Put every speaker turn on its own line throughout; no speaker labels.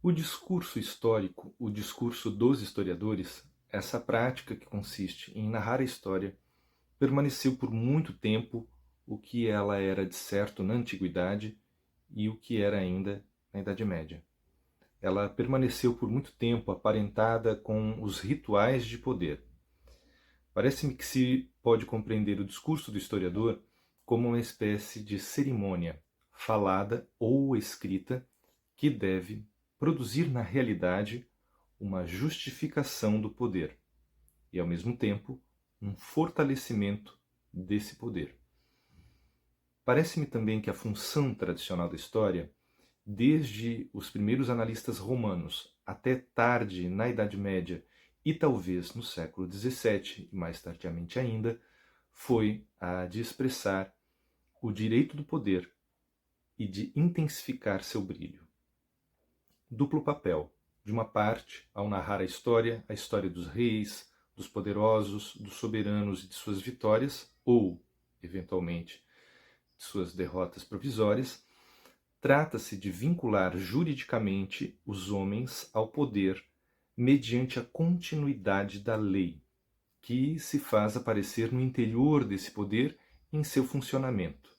O discurso histórico, o discurso dos historiadores, essa prática que consiste em narrar a história, permaneceu por muito tempo o que ela era de certo na Antiguidade e o que era ainda na Idade Média. Ela permaneceu por muito tempo aparentada com os rituais de poder. Parece-me que se pode compreender o discurso do historiador como uma espécie de cerimônia, falada ou escrita, que deve produzir na realidade uma justificação do poder e, ao mesmo tempo, um fortalecimento desse poder. Parece-me também que a função tradicional da história, desde os primeiros analistas romanos até tarde na Idade Média e talvez no século XVII e mais tardiamente ainda, foi a de expressar o direito do poder e de intensificar seu brilho. Duplo papel. De uma parte, ao narrar a história dos reis, dos poderosos, dos soberanos e de suas vitórias, ou, eventualmente, de suas derrotas provisórias, trata-se de vincular juridicamente os homens ao poder mediante a continuidade da lei, que se faz aparecer no interior desse poder em seu funcionamento.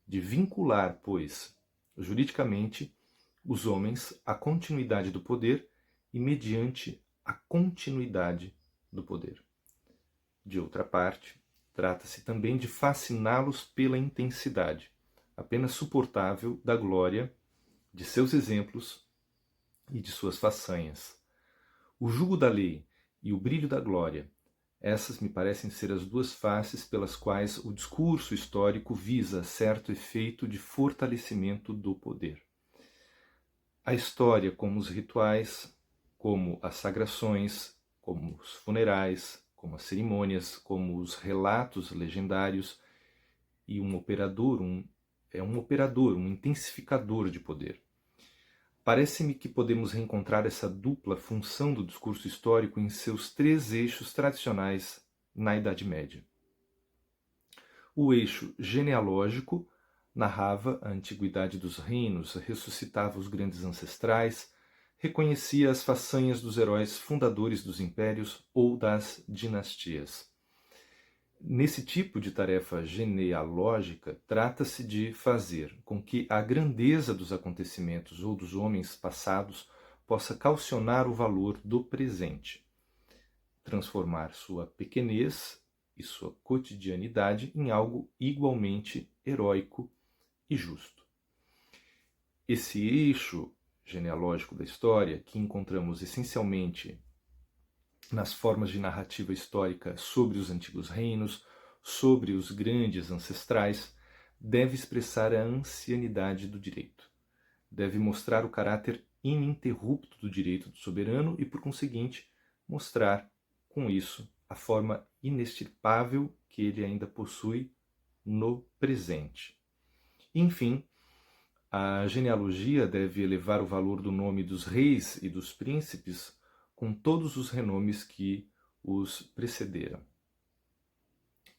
De vincular, pois, juridicamente, os homens à continuidade do poder e mediante a continuidade do poder. De outra parte, trata-se também de fasciná-los pela intensidade, apenas suportável, da glória, de seus exemplos e de suas façanhas. O jugo da lei e o brilho da glória, essas me parecem ser as duas faces pelas quais o discurso histórico visa certo efeito de fortalecimento do poder. A história, como os rituais, como as sagrações, como os funerais, como as cerimônias, como os relatos legendários, e um operador, um intensificador de poder. Parece-me que podemos reencontrar essa dupla função do discurso histórico em seus três eixos tradicionais na Idade Média. O eixo genealógico narrava a antiguidade dos reinos, ressuscitava os grandes ancestrais, reconhecia as façanhas dos heróis fundadores dos impérios ou das dinastias. Nesse tipo de tarefa genealógica, trata-se de fazer com que a grandeza dos acontecimentos ou dos homens passados possa calcionar o valor do presente, transformar sua pequenez e sua cotidianidade em algo igualmente heróico e justo. Esse eixo genealógico da história, que encontramos essencialmente nas formas de narrativa histórica sobre os antigos reinos, sobre os grandes ancestrais, deve expressar a ancianidade do direito. Deve mostrar o caráter ininterrupto do direito do soberano e, por conseguinte, mostrar, com isso, a forma inextirpável que ele ainda possui no presente. Enfim, a genealogia deve elevar o valor do nome dos reis e dos príncipes com todos os renomes que os precederam.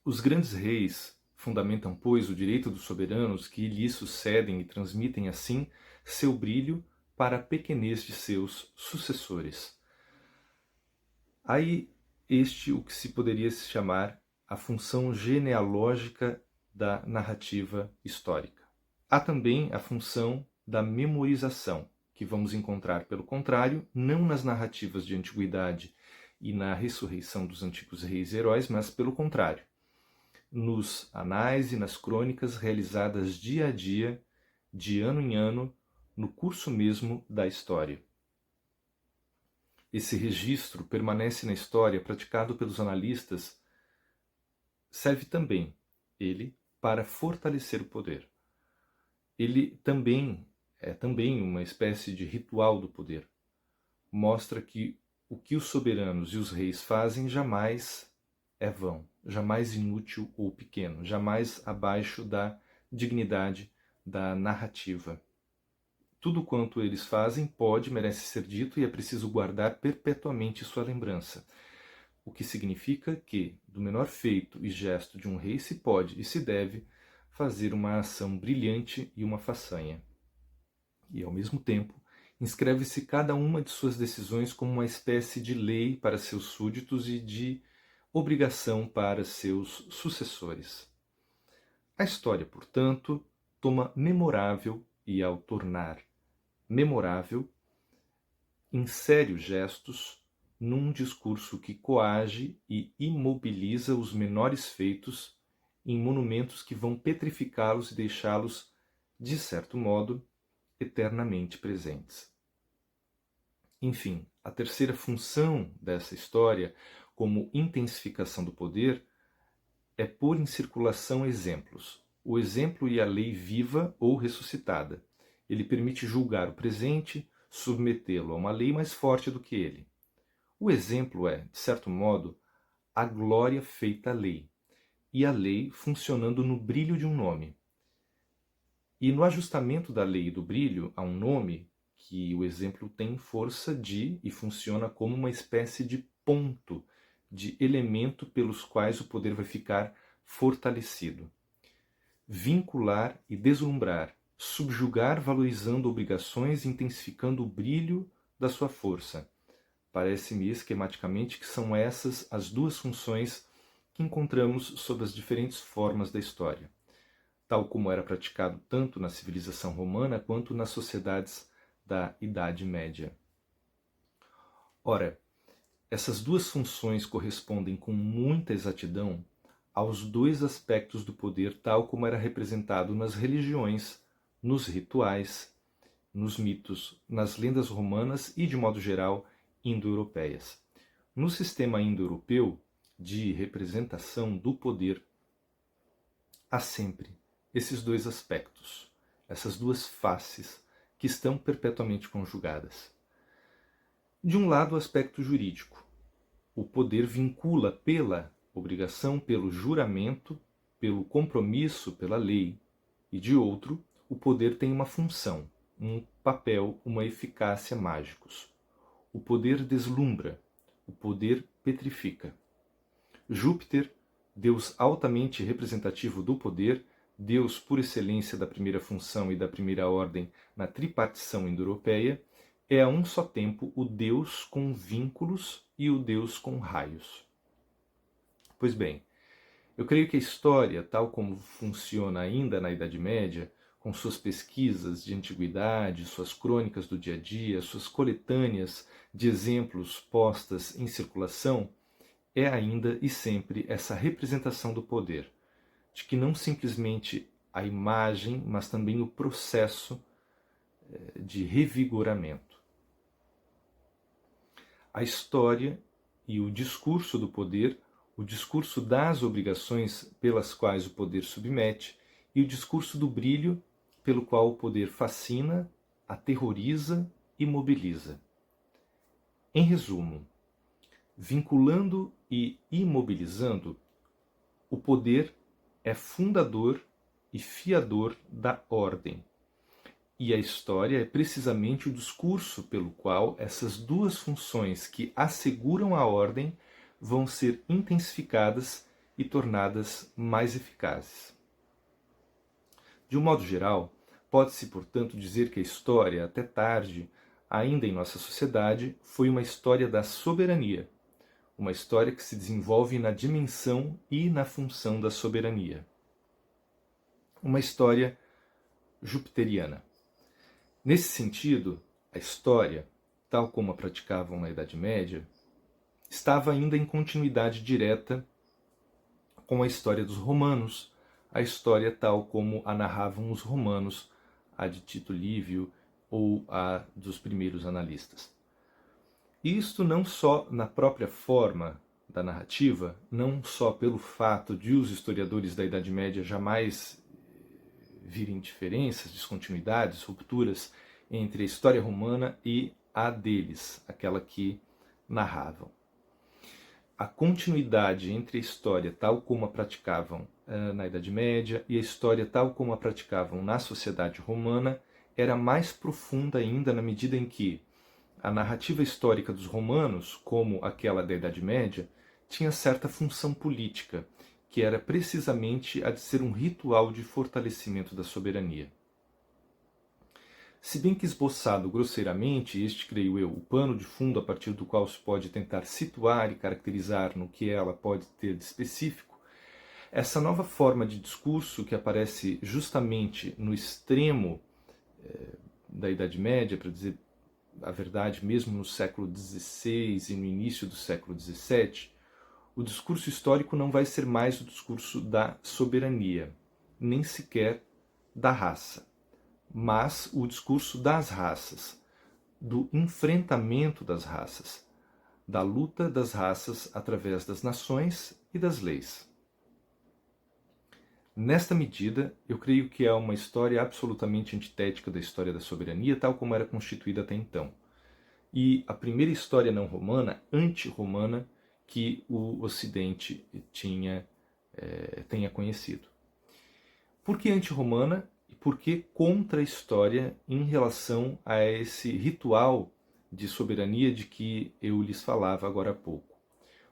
Os grandes reis fundamentam, pois, o direito dos soberanos que lhes sucedem e transmitem, assim, seu brilho para a pequenez de seus sucessores. Aí o que se poderia chamar a função genealógica da narrativa histórica. Há também a função da memorização, que vamos encontrar, pelo contrário, não nas narrativas de antiguidade e na ressurreição dos antigos reis e heróis, mas, pelo contrário, nos anais e nas crônicas realizadas dia a dia, de ano em ano, no curso mesmo da história. Esse registro permanece na história praticado pelos analistas, serve também, ele, para fortalecer o poder. Ele é também uma espécie de ritual do poder. Mostra que o que os soberanos e os reis fazem jamais é vão, jamais inútil ou pequeno, jamais abaixo da dignidade da narrativa. Tudo quanto eles fazem pode, merece ser dito e é preciso guardar perpetuamente sua lembrança. O que significa que, do menor feito e gesto de um rei se pode e se deve fazer uma ação brilhante e uma façanha. E, ao mesmo tempo, inscreve-se cada uma de suas decisões como uma espécie de lei para seus súditos e de obrigação para seus sucessores. A história, portanto, toma memorável e, ao tornar memorável, insere os gestos num discurso que coage e imobiliza os menores feitos em monumentos que vão petrificá-los e deixá-los, de certo modo, eternamente presentes. Enfim, a terceira função dessa história, como intensificação do poder, é pôr em circulação exemplos. O exemplo e a lei viva ou ressuscitada. Ele permite julgar o presente, submetê-lo a uma lei mais forte do que ele. O exemplo é, de certo modo, a glória feita à lei, e a lei funcionando no brilho de um nome. E no ajustamento da lei e do brilho a um nome, que o exemplo tem força de e funciona como uma espécie de ponto, de elemento pelos quais o poder vai ficar fortalecido. Vincular e deslumbrar, subjugar valorizando obrigações, intensificando o brilho da sua força. Parece-me esquematicamente que são essas as duas funções que encontramos sob as diferentes formas da história, tal como era praticado tanto na civilização romana quanto nas sociedades da Idade Média. Ora, essas duas funções correspondem com muita exatidão aos dois aspectos do poder tal como era representado nas religiões, nos rituais, nos mitos, nas lendas romanas e, de modo geral, indo-europeias. No sistema indo-europeu de representação do poder, há sempre esses dois aspectos, essas duas faces que estão perpetuamente conjugadas. De um lado, o aspecto jurídico. O poder vincula pela obrigação, pelo juramento, pelo compromisso, pela lei. E de outro, o poder tem uma função, um papel, uma eficácia mágicos. O poder deslumbra, o poder petrifica. Júpiter, Deus altamente representativo do poder, Deus por excelência da primeira função e da primeira ordem na tripartição indo-europeia, é a um só tempo o Deus com vínculos e o Deus com raios. Pois bem, eu creio que a história, tal como funciona ainda na Idade Média, com suas pesquisas de antiguidade, suas crônicas do dia a dia, suas coletâneas de exemplos postas em circulação, é ainda e sempre essa representação do poder, de que não simplesmente a imagem, mas também o processo de revigoramento. A história e o discurso do poder, o discurso das obrigações pelas quais o poder submete e o discurso do brilho pelo qual o poder fascina, aterroriza e mobiliza. Em resumo, vinculando e imobilizando, o poder é fundador e fiador da ordem. E a história é precisamente o discurso pelo qual essas duas funções que asseguram a ordem vão ser intensificadas e tornadas mais eficazes. De um modo geral, pode-se, portanto, dizer que a história, até tarde, ainda em nossa sociedade, foi uma história da soberania, uma história que se desenvolve na dimensão e na função da soberania. Uma história jupiteriana. Nesse sentido, a história, tal como a praticavam na Idade Média, estava ainda em continuidade direta com a história dos romanos, a história tal como a narravam os romanos, a de Tito Livio ou a dos primeiros analistas. Isto não só na própria forma da narrativa, não só pelo fato de os historiadores da Idade Média jamais virem diferenças, descontinuidades, rupturas entre a história romana e a deles, aquela que narravam. A continuidade entre a história tal como a praticavam na Idade Média e a história tal como a praticavam na sociedade romana era mais profunda ainda na medida em que a narrativa histórica dos romanos, como aquela da Idade Média, tinha certa função política, que era precisamente a de ser um ritual de fortalecimento da soberania. Se bem que esboçado grosseiramente, este, creio eu, o pano de fundo a partir do qual se pode tentar situar e caracterizar no que ela pode ter de específico, essa nova forma de discurso que aparece justamente no extremo da Idade Média, para dizer a verdade, mesmo no século XVI e no início do século XVII, o discurso histórico não vai ser mais o discurso da soberania, nem sequer da raça, mas o discurso das raças, do enfrentamento das raças, da luta das raças através das nações e das leis. Nesta medida, eu creio que é uma história absolutamente antitética da história da soberania, tal como era constituída até então. E a primeira história não romana, anti-romana, que o Ocidente tenha conhecido. Por que anti-romana e por que contra-história em relação a esse ritual de soberania de que eu lhes falava agora há pouco?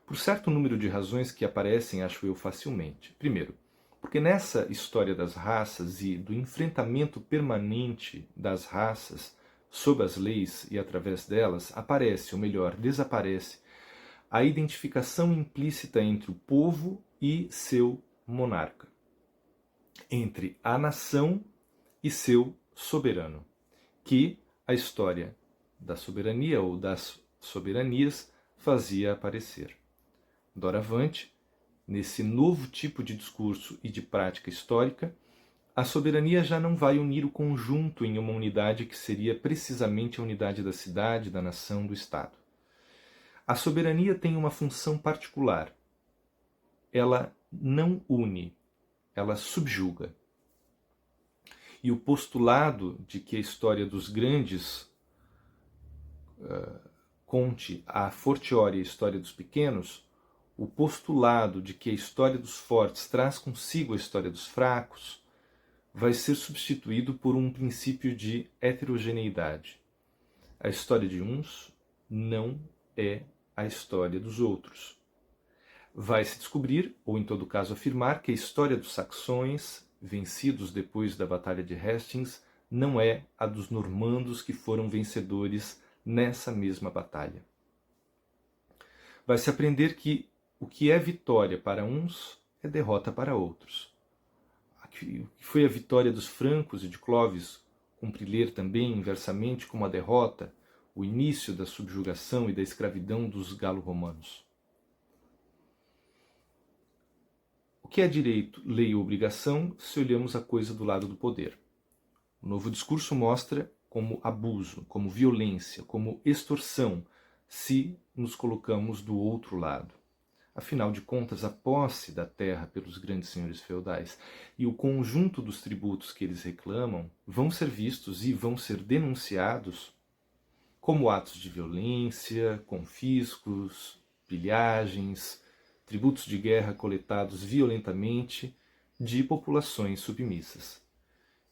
Por certo número de razões que aparecem, acho eu, facilmente. Primeiro, porque nessa história das raças e do enfrentamento permanente das raças sob as leis e através delas, aparece, ou melhor, desaparece, a identificação implícita entre o povo e seu monarca, entre a nação e seu soberano, que a história da soberania ou das soberanias fazia aparecer. Doravante, nesse novo tipo de discurso e de prática histórica, a soberania já não vai unir o conjunto em uma unidade que seria precisamente a unidade da cidade, da nação, do Estado. A soberania tem uma função particular. Ela não une, ela subjuga. E o postulado de que a história dos grandes conte a fortiori a história dos pequenos, o postulado de que a história dos fortes traz consigo a história dos fracos, vai ser substituído por um princípio de heterogeneidade. A história de uns não é a história dos outros. Vai se descobrir, ou em todo caso afirmar, que a história dos saxões, vencidos depois da Batalha de Hastings, não é a dos normandos que foram vencedores nessa mesma batalha. Vai se aprender que o que é vitória para uns é derrota para outros. O que foi a vitória dos francos e de Clovis cumpre ler também inversamente como a derrota, o início da subjugação e da escravidão dos galo-romanos. O que é direito, lei ou obrigação se olhamos a coisa do lado do poder? O novo discurso mostra como abuso, como violência, como extorsão, se nos colocamos do outro lado. Afinal de contas, a posse da terra pelos grandes senhores feudais e o conjunto dos tributos que eles reclamam vão ser vistos e vão ser denunciados como atos de violência, confiscos, pilhagens, tributos de guerra coletados violentamente de populações submissas.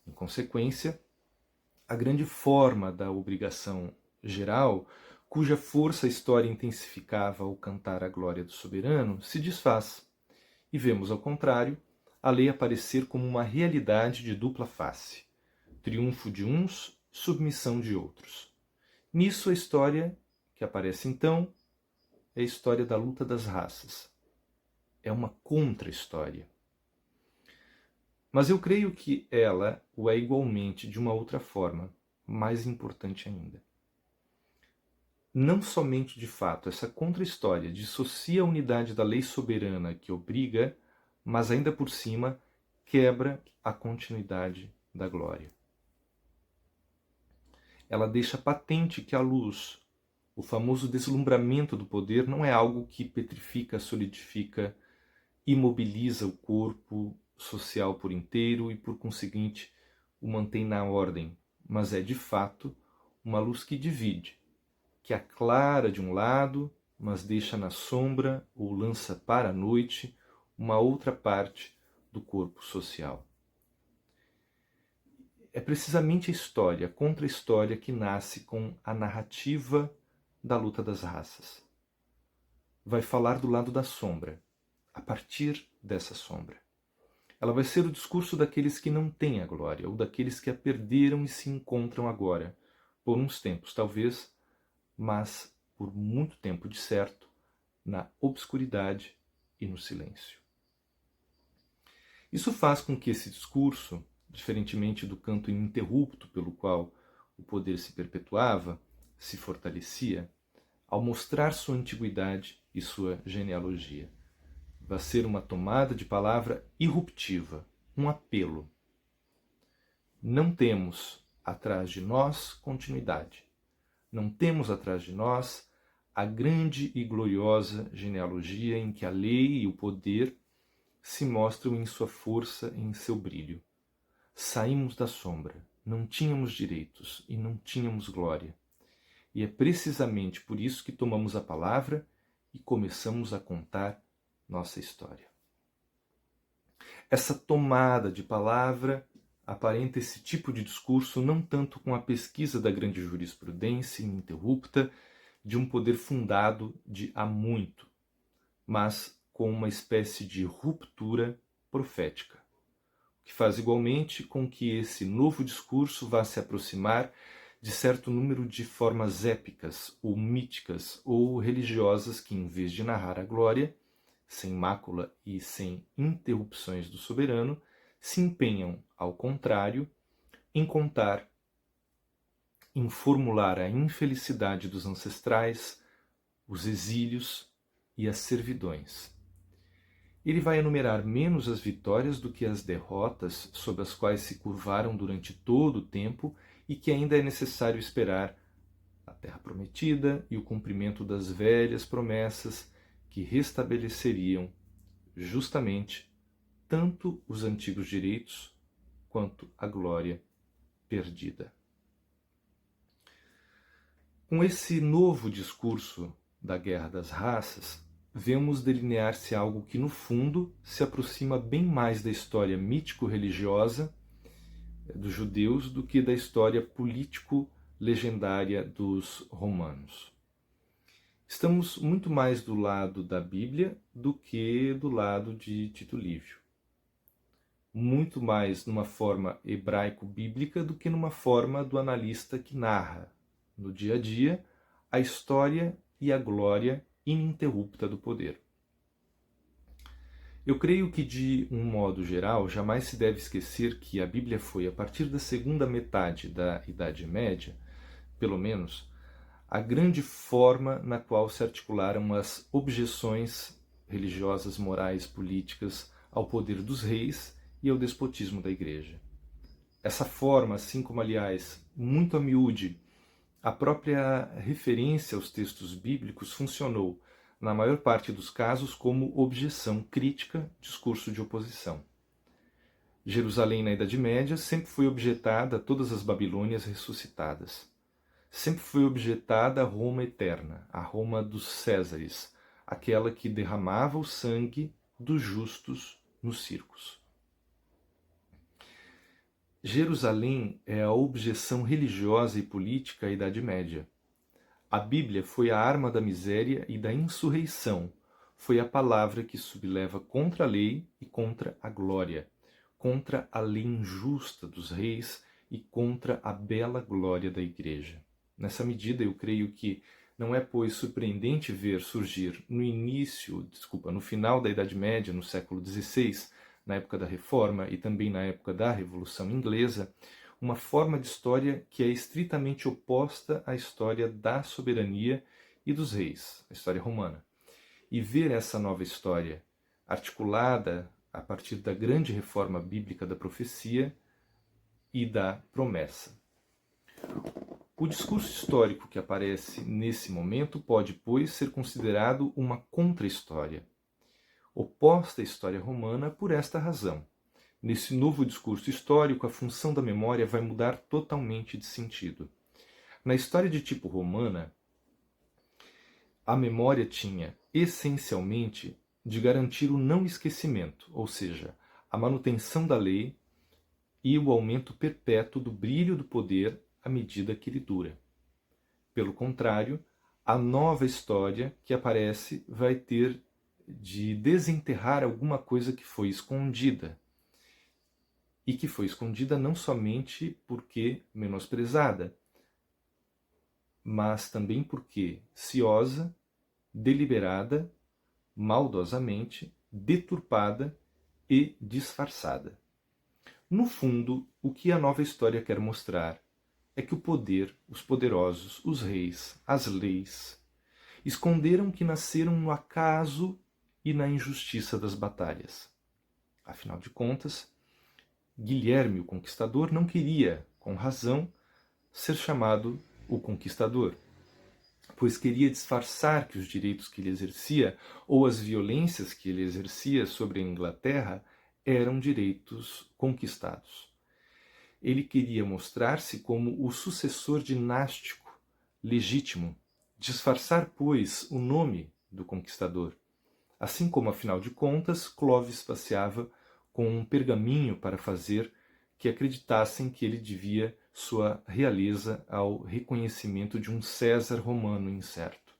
Em consequência, a grande forma da obrigação geral, cuja força a história intensificava ao cantar a glória do soberano, se desfaz, e vemos, ao contrário, a lei aparecer como uma realidade de dupla face, triunfo de uns, submissão de outros. Nisso a história que aparece então é a história da luta das raças. É uma contra-história. Mas eu creio que ela o é igualmente de uma outra forma, mais importante ainda. Não somente de fato essa contra-história dissocia a unidade da lei soberana que obriga, mas ainda por cima quebra a continuidade da glória. Ela deixa patente que a luz, o famoso deslumbramento do poder, não é algo que petrifica, solidifica, imobiliza o corpo social por inteiro e, por conseguinte, o mantém na ordem, mas é, de fato, uma luz que divide, que aclara de um lado, mas deixa na sombra ou lança para a noite uma outra parte do corpo social. É precisamente a história, a contra-história, que nasce com a narrativa da luta das raças. Vai falar do lado da sombra, a partir dessa sombra. Ela vai ser o discurso daqueles que não têm a glória, ou daqueles que a perderam e se encontram agora, por uns tempos talvez, mas por muito tempo de certo, na obscuridade e no silêncio. Isso faz com que esse discurso, diferentemente do canto ininterrupto pelo qual o poder se perpetuava, se fortalecia, ao mostrar sua antiguidade e sua genealogia. Vai ser uma tomada de palavra irruptiva, um apelo. Não temos atrás de nós continuidade. Não temos atrás de nós a grande e gloriosa genealogia em que a lei e o poder se mostram em sua força e em seu brilho. Saímos da sombra, não tínhamos direitos e não tínhamos glória. E é precisamente por isso que tomamos a palavra e começamos a contar nossa história. Essa tomada de palavra aparenta esse tipo de discurso não tanto com a pesquisa da grande jurisprudência ininterrupta de um poder fundado de há muito, mas com uma espécie de ruptura profética, o que faz igualmente com que esse novo discurso vá se aproximar de certo número de formas épicas ou míticas ou religiosas que, em vez de narrar a glória, sem mácula e sem interrupções do soberano, se empenham, ao contrário, em contar, em formular a infelicidade dos ancestrais, os exílios e as servidões. Ele vai enumerar menos as vitórias do que as derrotas sob as quais se curvaram durante todo o tempo e que ainda é necessário esperar a terra prometida e o cumprimento das velhas promessas que restabeleceriam justamente tanto os antigos direitos quanto a glória perdida. Com esse novo discurso da guerra das raças, vemos delinear-se algo que, no fundo, se aproxima bem mais da história mítico-religiosa dos judeus do que da história político-legendária dos romanos. Estamos muito mais do lado da Bíblia do que do lado de Tito Livio. Muito mais numa forma hebraico-bíblica do que numa forma do analista que narra, no dia a dia, a história e a glória ininterrupta do poder. Eu creio que, de um modo geral, jamais se deve esquecer que a Bíblia foi, a partir da segunda metade da Idade Média, pelo menos, a grande forma na qual se articularam as objeções religiosas, morais, políticas ao poder dos reis e ao despotismo da Igreja. Essa forma, assim como, aliás, muito a miúde, a própria referência aos textos bíblicos funcionou, na maior parte dos casos, como objeção crítica, discurso de oposição. Jerusalém, na Idade Média, sempre foi objetada a todas as Babilônias ressuscitadas. Sempre foi objetada a Roma eterna, a Roma dos Césares, aquela que derramava o sangue dos justos nos circos. Jerusalém é a objeção religiosa e política à Idade Média. A Bíblia foi a arma da miséria e da insurreição, foi a palavra que subleva contra a lei e contra a glória, contra a lei injusta dos reis e contra a bela glória da Igreja. Nessa medida, eu creio que não é, pois, surpreendente ver surgir no final da Idade Média, no século XVI, na época da Reforma e também na época da Revolução Inglesa, uma forma de história que é estritamente oposta à história da soberania e dos reis, a história romana. E ver essa nova história articulada a partir da grande reforma bíblica da profecia e da promessa. O discurso histórico que aparece nesse momento pode, pois, ser considerado uma contra-história, oposta à história romana por esta razão. Nesse novo discurso histórico, a função da memória vai mudar totalmente de sentido. Na história de tipo romana, a memória tinha, essencialmente, de garantir o não esquecimento, ou seja, a manutenção da lei e o aumento perpétuo do brilho do poder à medida que ele dura. Pelo contrário, a nova história que aparece vai ter de desenterrar alguma coisa que foi escondida, e que foi escondida não somente porque menosprezada, mas também porque ciosa, deliberada, maldosamente, deturpada e disfarçada. No fundo, o que a nova história quer mostrar é que o poder, os poderosos, os reis, as leis, esconderam que nasceram no acaso e na injustiça das batalhas. Afinal de contas, Guilherme o Conquistador não queria, com razão, ser chamado o Conquistador, pois queria disfarçar que os direitos que ele exercia ou as violências que ele exercia sobre a Inglaterra eram direitos conquistados. Ele queria mostrar-se como o sucessor dinástico, legítimo, disfarçar, pois, o nome do conquistador. Assim como, afinal de contas, Clovis passeava com um pergaminho para fazer que acreditassem que ele devia sua realeza ao reconhecimento de um César romano incerto.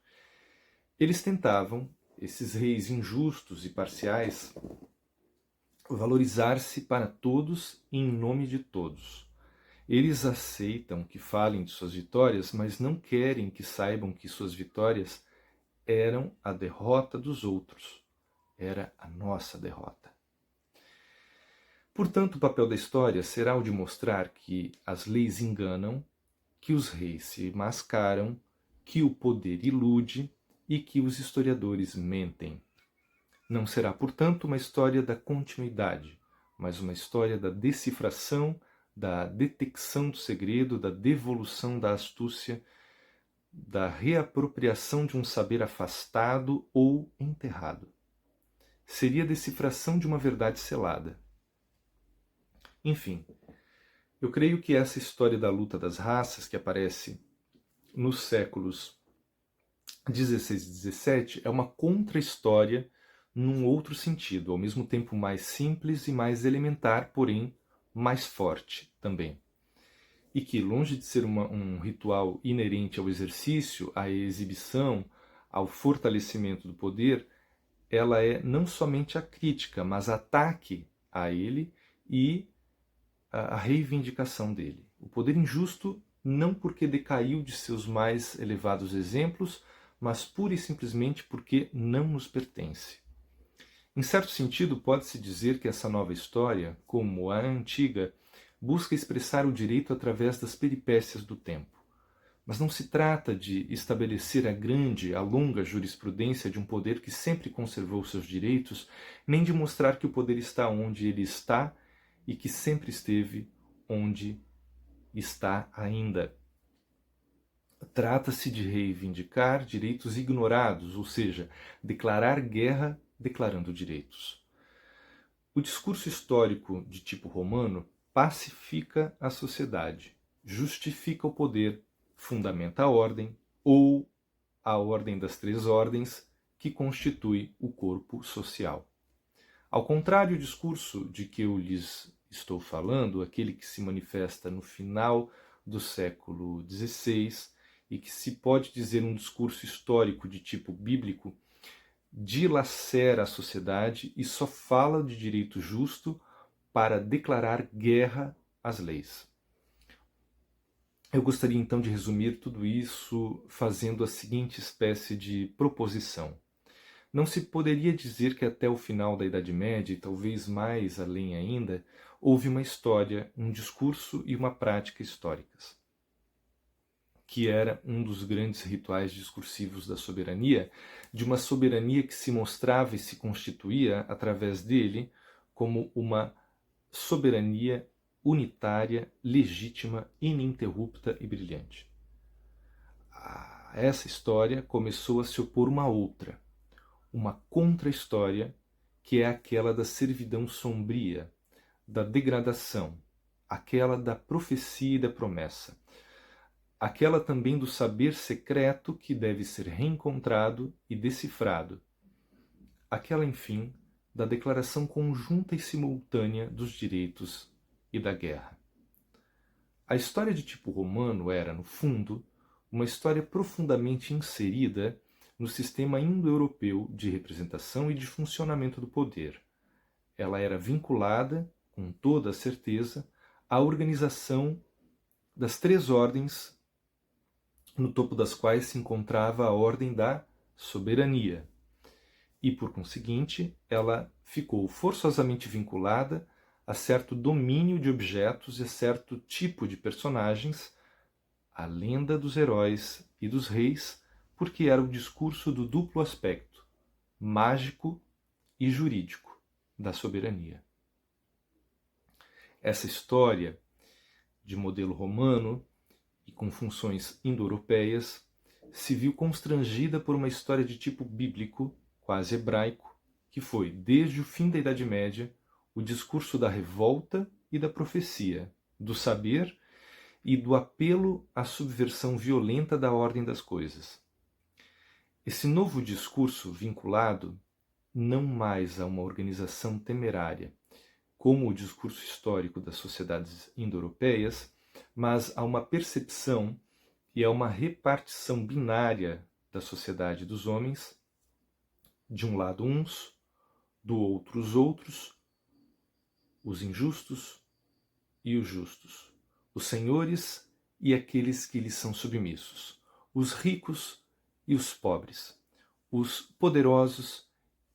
Eles tentavam, esses reis injustos e parciais, valorizar-se para todos e em nome de todos. Eles aceitam que falem de suas vitórias, mas não querem que saibam que suas vitórias eram a derrota dos outros. Era a nossa derrota. Portanto, o papel da história será o de mostrar que as leis enganam, que os reis se mascaram, que o poder ilude e que os historiadores mentem. Não será, portanto, uma história da continuidade, mas uma história da decifração, da detecção do segredo, da devolução da astúcia, da reapropriação de um saber afastado ou enterrado. Seria a decifração de uma verdade selada. Enfim, eu creio que essa história da luta das raças, que aparece nos séculos XVI e XVII, é uma contra-história num outro sentido, ao mesmo tempo mais simples e mais elementar, porém mais forte também. E que, longe de ser um ritual inerente ao exercício, à exibição, ao fortalecimento do poder, ela é não somente a crítica, mas ataque a ele e a reivindicação dele. O poder injusto não porque decaiu de seus mais elevados exemplos, mas pura e simplesmente porque não nos pertence. Em certo sentido, pode-se dizer que essa nova história, como a antiga, busca expressar o direito através das peripécias do tempo. Mas não se trata de estabelecer a longa jurisprudência de um poder que sempre conservou seus direitos, nem de mostrar que o poder está onde ele está e que sempre esteve onde está ainda. Trata-se de reivindicar direitos ignorados, ou seja, declarar guerra declarando direitos. O discurso histórico de tipo romano pacifica a sociedade, justifica o poder, fundamenta a ordem ou a ordem das três ordens que constitui o corpo social. Ao contrário, o discurso de que eu lhes estou falando, aquele que se manifesta no final do século XVI e que se pode dizer um discurso histórico de tipo bíblico, dilacera a sociedade e só fala de direito justo para declarar guerra às leis. Eu gostaria então de resumir tudo isso fazendo a seguinte espécie de proposição. Não se poderia dizer que até o final da Idade Média, e talvez mais além ainda, houve uma história, um discurso e uma prática históricas, que era um dos grandes rituais discursivos da soberania, de uma soberania que se mostrava e se constituía através dele como uma soberania unitária, legítima, ininterrupta e brilhante. A essa história começou a se opor uma outra, uma contra-história, que é aquela da servidão sombria, da degradação, aquela da profecia e da promessa, aquela também do saber secreto que deve ser reencontrado e decifrado, aquela, enfim, da declaração conjunta e simultânea dos direitos e da guerra. A história de tipo romano era, no fundo, uma história profundamente inserida no sistema indo-europeu de representação e de funcionamento do poder. Ela era vinculada com toda a certeza, a organização das 3 ordens, no topo das quais se encontrava a ordem da soberania. E, por conseguinte, ela ficou forçosamente vinculada a certo domínio de objetos e a certo tipo de personagens, a lenda dos heróis e dos reis, porque era o discurso do duplo aspecto, mágico e jurídico, da soberania. Essa história, de modelo romano e com funções indo-europeias, se viu constrangida por uma história de tipo bíblico, quase hebraico, que foi, desde o fim da Idade Média, o discurso da revolta e da profecia, do saber e do apelo à subversão violenta da ordem das coisas. Esse novo discurso vinculado não mais a uma organização temerária, como o discurso histórico das sociedades indo-europeias, mas a uma percepção e a uma repartição binária da sociedade dos homens, de um lado uns, do outro os outros, os injustos e os justos, os senhores e aqueles que lhes são submissos, os ricos e os pobres, os poderosos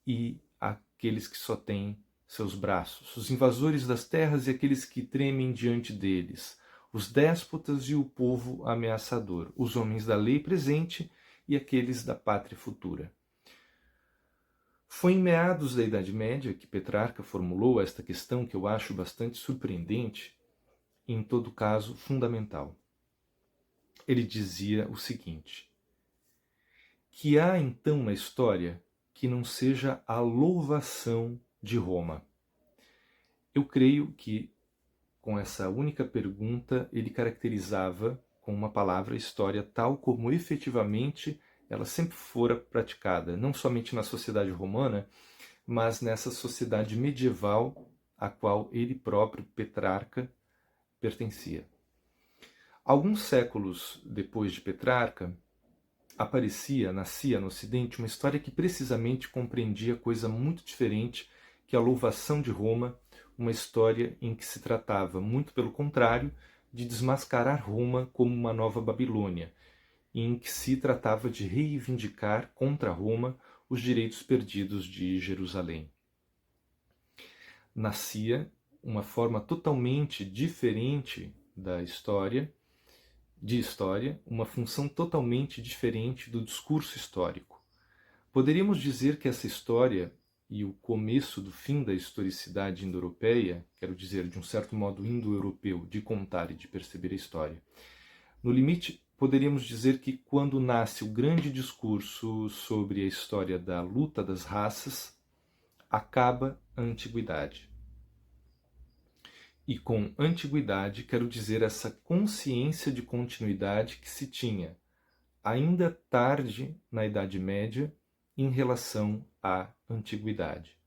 e aqueles que só têm seus braços, os invasores das terras e aqueles que tremem diante deles, os déspotas e o povo ameaçador, os homens da lei presente e aqueles da pátria futura. Foi em meados da Idade Média que Petrarca formulou esta questão que eu acho bastante surpreendente e, em todo caso, fundamental. Ele dizia o seguinte: que há então na história que não seja a louvação de Roma. Eu creio que, com essa única pergunta, ele caracterizava com uma palavra a história tal como efetivamente ela sempre fora praticada, não somente na sociedade romana, mas nessa sociedade medieval a qual ele próprio, Petrarca, pertencia. Alguns séculos depois de Petrarca, nascia no Ocidente uma história que precisamente compreendia coisa muito diferente que a louvação de Roma, uma história em que se tratava, muito pelo contrário, de desmascarar Roma como uma nova Babilônia, e em que se tratava de reivindicar contra Roma os direitos perdidos de Jerusalém. Nascia uma forma totalmente diferente da história, uma função totalmente diferente do discurso histórico. Poderíamos dizer que essa história e o começo do fim da historicidade indo-europeia, quero dizer, de um certo modo indo-europeu, de contar e de perceber a história. No limite, poderíamos dizer que quando nasce o grande discurso sobre a história da luta das raças, acaba a antiguidade. E com antiguidade quero dizer essa consciência de continuidade que se tinha, ainda tarde na Idade Média, em relação à antiguidade.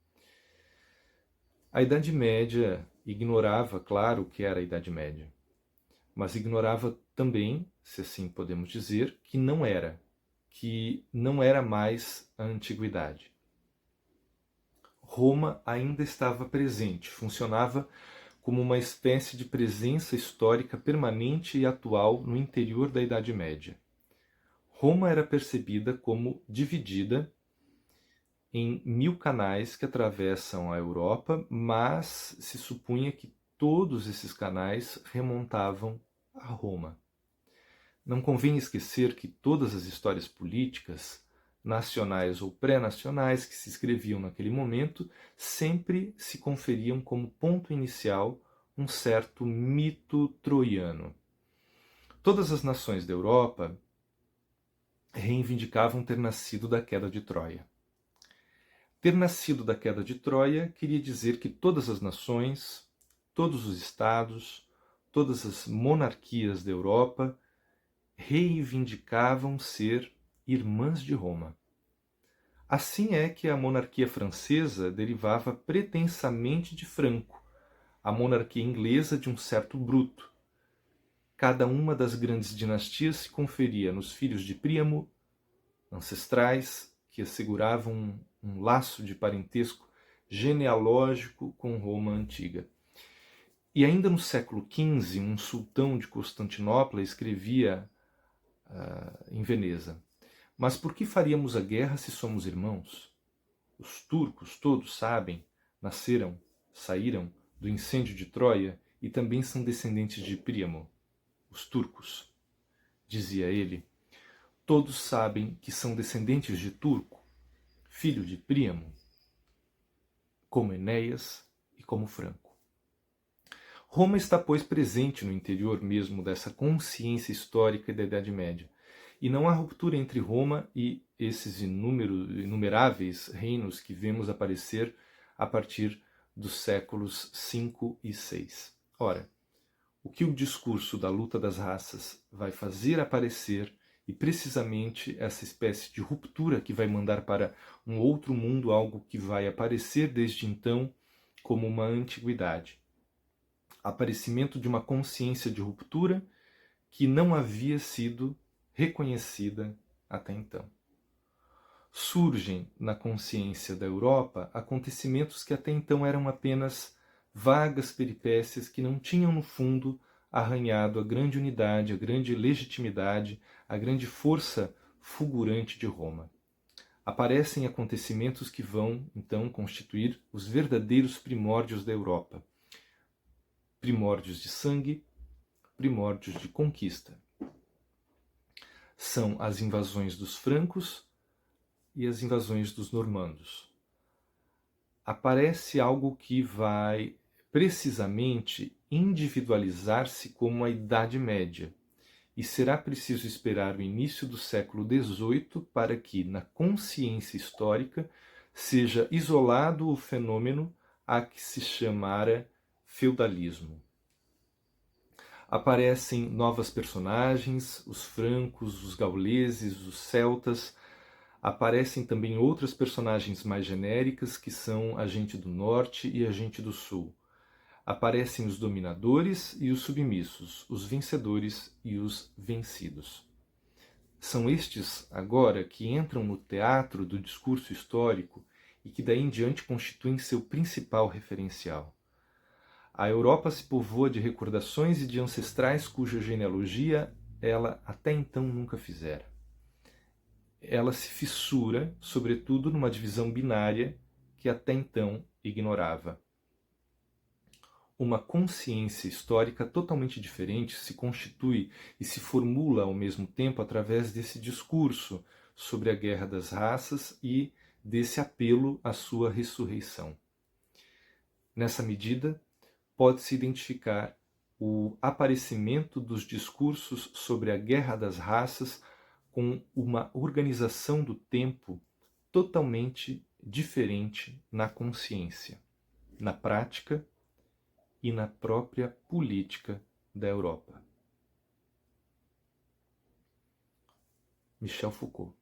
A Idade Média ignorava, claro, o que era a Idade Média, mas ignorava também, se assim podemos dizer, que não era mais a antiguidade. Roma ainda estava presente, funcionava como uma espécie de presença histórica permanente e atual no interior da Idade Média. Roma era percebida como dividida em 1000 canais que atravessam a Europa, mas se supunha que todos esses canais remontavam a Roma. Não convém esquecer que todas as histórias políticas, nacionais ou pré-nacionais, que se escreviam naquele momento, sempre se conferiam como ponto inicial um certo mito troiano. Todas as nações da Europa reivindicavam ter nascido da queda de Troia. Ter nascido da queda de Troia queria dizer que todas as nações, todos os estados, todas as monarquias da Europa reivindicavam ser irmãs de Roma. Assim é que a monarquia francesa derivava pretensamente de Franco, a monarquia inglesa de um certo Bruto. Cada uma das grandes dinastias se conferia nos filhos de Príamo, ancestrais, que asseguravam um laço de parentesco genealógico com Roma antiga. E ainda no século XV, um sultão de Constantinopla escrevia em Veneza: mas por que faríamos a guerra se somos irmãos? Os turcos, todos sabem, saíram do incêndio de Troia e também são descendentes de Príamo. Os turcos, dizia ele, todos sabem que são descendentes de Turco, filho de Príamo, como Enéas e como Franco. Roma está, pois, presente no interior mesmo dessa consciência histórica da Idade Média. E não há ruptura entre Roma e esses inumeráveis reinos que vemos aparecer a partir dos séculos V e VI. Ora, o que o discurso da luta das raças vai fazer aparecer, e precisamente essa espécie de ruptura que vai mandar para um outro mundo algo que vai aparecer desde então como uma antiguidade. Aparecimento de uma consciência de ruptura que não havia sido reconhecida até então. Surgem na consciência da Europa acontecimentos que até então eram apenas vagas peripécias que não tinham no fundo arranhado a grande unidade, a grande legitimidade, a grande força fulgurante de Roma. Aparecem acontecimentos que vão, então, constituir os verdadeiros primórdios da Europa. Primórdios de sangue, primórdios de conquista. São as invasões dos francos e as invasões dos normandos. Aparece algo que vai precisamente individualizar-se como a Idade Média, e será preciso esperar o início do século XVIII para que, na consciência histórica, seja isolado o fenômeno a que se chamara feudalismo. Aparecem novas personagens, os francos, os gauleses, os celtas. Aparecem também outras personagens mais genéricas, que são a gente do norte e a gente do sul. Aparecem os dominadores e os submissos, os vencedores e os vencidos. São estes, agora, que entram no teatro do discurso histórico e que daí em diante constituem seu principal referencial. A Europa se povoa de recordações e de ancestrais cuja genealogia ela até então nunca fizera. Ela se fissura, sobretudo, numa divisão binária que até então ignorava. Uma consciência histórica totalmente diferente se constitui e se formula ao mesmo tempo através desse discurso sobre a guerra das raças e desse apelo à sua ressurreição. Nessa medida, pode-se identificar o aparecimento dos discursos sobre a guerra das raças com uma organização do tempo totalmente diferente na consciência, na prática e na própria política da Europa. Michel Foucault.